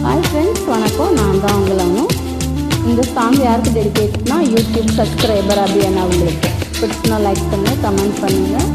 Hi friends, வணக்கம். நான் தான் உங்களானும். இந்த சாங் யாருக்கு டெடிகேட்னா யூடியூப் சப்ஸ்கிரைபர் அப்படின்னா அவங்களுக்கு பிடிச்சுனா லைக் பண்ணுங்கள், கமெண்ட் பண்ணுங்கள்.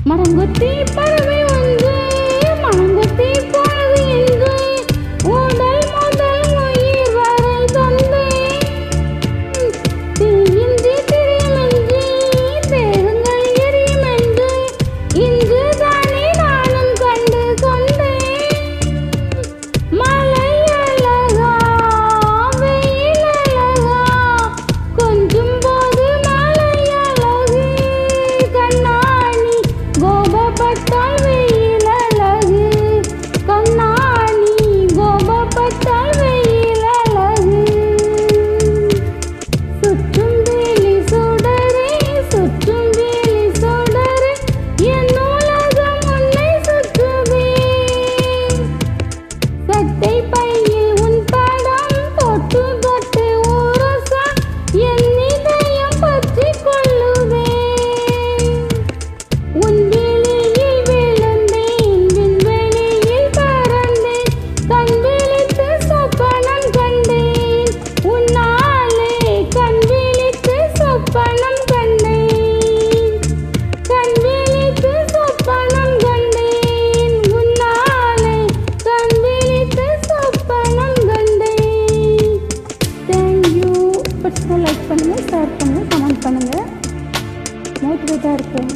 மரங்கொத்தி பறவை ஒன்று மரங்கொத்தி போனது என்று உடல் முதல் உயிர் வரை தந்தை தீயின்றி திரியுமென்று தேகங்கள் எரியுமென்று இன்று தானே நானும் கண்டு கொண்டேன். மழை அழகா வெயில் அழகா கொஞ்சம் போது மழை அழகு கண்ணாணி கோபப்பட்டால் வெயில் அழகு கண்ணாணி கோபப்பட்டால் வெயில் அழகு சுற்றும் வேலி சுடரே சுற்றும் வேலி சுடரே என் உலகம் உன்னை சுற்றுவே சட்டை பையில் உன் படம் தொட்டு தொட்டு உரச என் இதயம் பற்றி கொள்ளுவே உன் வெளியில் விழுந்தேன் விண்வெளியில் பறந்தேன் கண் விழித்து சொப்பனம் கண்டேன் உன்னாலே கண் விழித்து சொப்பனம் கண்டேன் கண் விழித்து சொப்பனம் கண்டேன் உன்னாலே கண் விழித்து சொப்பனம் கண்டேன். தேங்க்யூ. பிடிச்சா லைக் பண்ணுங்கள், ஷேர் பண்ணுங்கள், கமெண்ட் பண்ணுங்கள். மோட்டிவேட்டாக இருக்கும்.